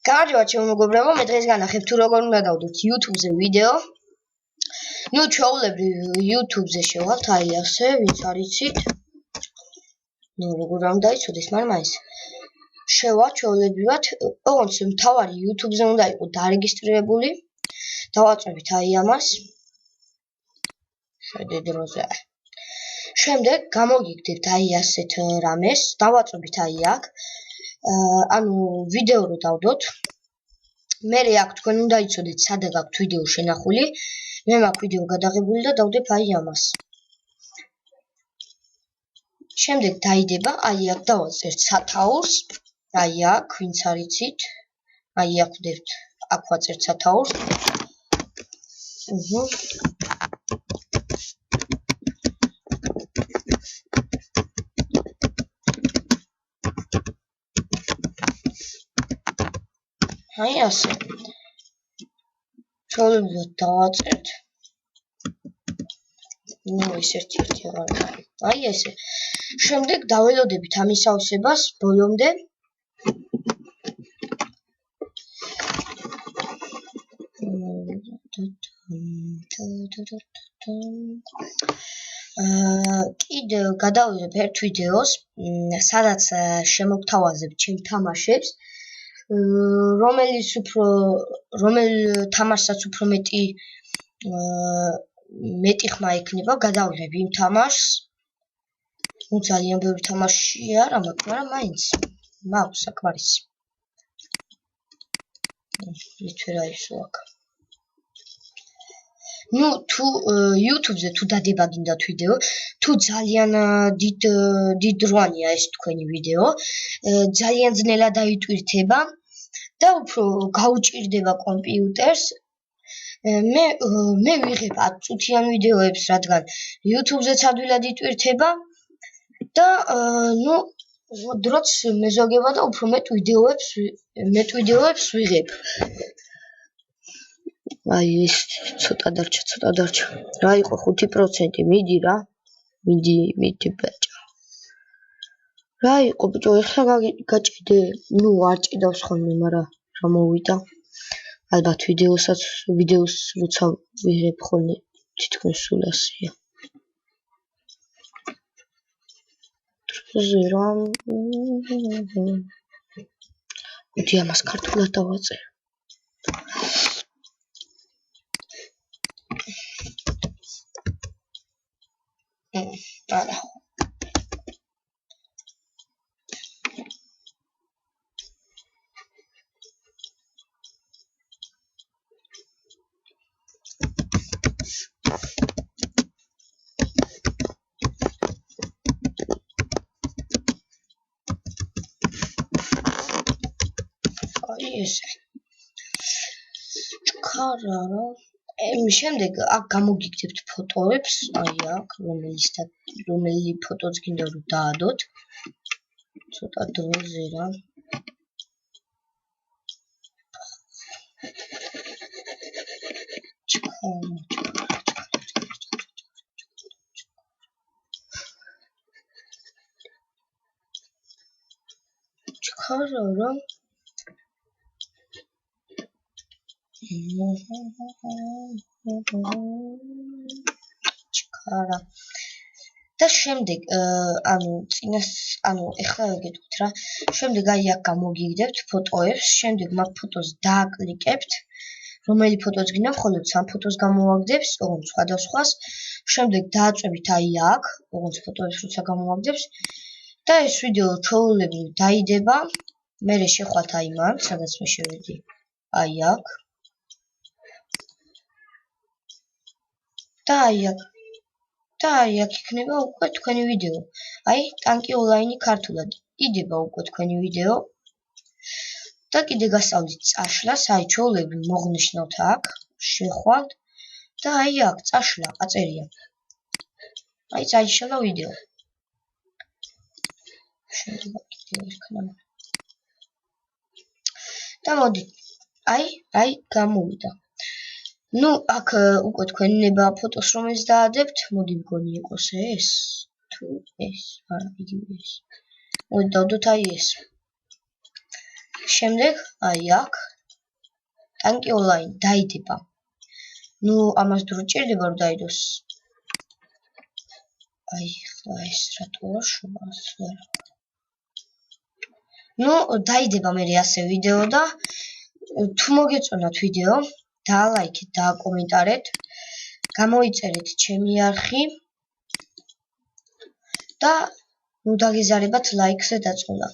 გამარჯობა ჩემო მეგობრებო, მე დღეს განახებ თუ როგორ უნდა დავდოთ YouTube-ზე ვიდეო. ნუ ჩვეულებრივ YouTube-ზე შევალთ, აი ასე, ვინც არ იცით. ნუ როგორ უნდა იცოდეს, მაგრამ აი ეს. შევალთ ჩვეულებრივად, ოღონდ მთავარი YouTube-ზე უნდა იყოს დარეგისტრირებული. დავაწვევით აი ამას. შედე დროზე. შემდეგ გამოგიგდებთ აი ასეთ რამეს, დავაწვევით აი აქ. ანუ ვიდეო რო დავდოთ. მე აქ თქვენ უნდა იცოდეთ სადა გაქვთ ვიდეო შენახული. მე მაქვს ვიდეო გადაღებული და დავდებ აი ამას. შემდეგ დაიდება, აი აქ დავაწერთ სათაურს. აი აქ, ვინც არ იცით. აი აქ ვდებთ, აქ ვაწერთ სათაურს. აი ასე. ჩვეულებრივად დავაწერთ. ნუ ეს ერთ-ერთი აღარ. აი ესე. შემდეგ დაველოდებით ამის ავსებას ბოლომდე. კიდევ გადავიღებ ერთ ვიდეოს, სადაც შემოგთავაზებ ჩემ თამაშებს. რომელ თამაშსაც უფრო მეტი ხმა ექნება, გადავიღებ იმ თამაშს. ნუ ძალიან ბევრი თამაში არა მაქვს, მაგრამ მაინც მაქვს საკმარისი. რითვე რა ისო აქ. ნუ თუ YouTube-ზე თუ დადებაგინდათ ვიდეო, თუ ძალიან დიდროანია ეს თქვენი ვიდეო, ძალიან ძნელად დაიტვირთება და უფრო გაუჭირდება კომპიუტერს. მე ვიღებ 10 წუთიან ვიდეოებს, რადგან YouTube-ზეც ადვილად იტვირთება და ნუ დროც მეზოგება და უფრო მეტ ვიდეოებს ვიღებ. აი ეს ცოტა დარჩა. რა იყო 5%, მიდი რა. მიდი ბაჭო. რა იყო ბიჭო, ეხლა გაჭიდე. ნუ არ ჭიდავს ხოლმე, მაგრამ რა მოვიდა. ალბათ ვიდეოს როცა ვიღებ ხოლმე თითქოს სულ ასეა. დროზე რა. მოდი ამას ქართულად დავაწერე. არა. აი ესე. ჩქარა რა. შემდეგ აქ გამოგიგდებთ ფოტოებს, აი აქ, რომელი ფოტოც გინდა რომ დაადოთ. ცოტა დროზე რა. ჩქარა რა. ჩქარა. და შემდეგ ეხლა გეტყვით რა. შემდეგ აი აქ გამოგიგდებთ ფოტოებს, შემდეგ მაგ ფოტოს დააკლიკებთ. რომელი ფოტოც გინდა, მხოლოდ 3 ფოტოს გამოვაგდებს, ოღონდ სხვადასხვას. შემდეგ დააწვევით აი აქ, ოღონდ ფოტოებს როცა გამოვაგდებს და ეს ვიდეო ჩვეულებრივ დაიდება. მერე შეხვალთ აი მან, სადაც მე შევედი. აი აქ. და აი აქ იქნება უკვე თქვენი ვიდეო. აი, ტანკი ონლაინი ქართულად. იდება უკვე თქვენი ვიდეო. და კიდე გასწავლით წაშლას, აი ჩვეულებრივ მოღნიშნოთ აქ, შეხვალთ და აი აქ წაშლა აწერია. აი წაიშალა ვიდეო. შეიძლება კიდე ერქნა. და მოდი. აი გამოვიდა. ნუ აქ უკვე თქვენი ნება ფოტოს რომელიც დაადებთ, მოდი მგონი იყოს ეს თუ ეს, არა იგივე ეს. მოდი დავდოთ აი ეს. შემდეგ აი აქ ტანკი ონლაინ დაიდება. ნუ ამას დრო ჭირდება რომ დაიდოს. აი ხა ეს რატოა შუბას ვერ. ნუ დაიდება მე ასე ვიდეო და თუ მოგეწონათ ვიდეო, დაალაიქეთ, დააკომენტარეთ, გამოიწერეთ ჩემი არხი და ნუ დაგიზარებათ ლაიქზე დაწოლა.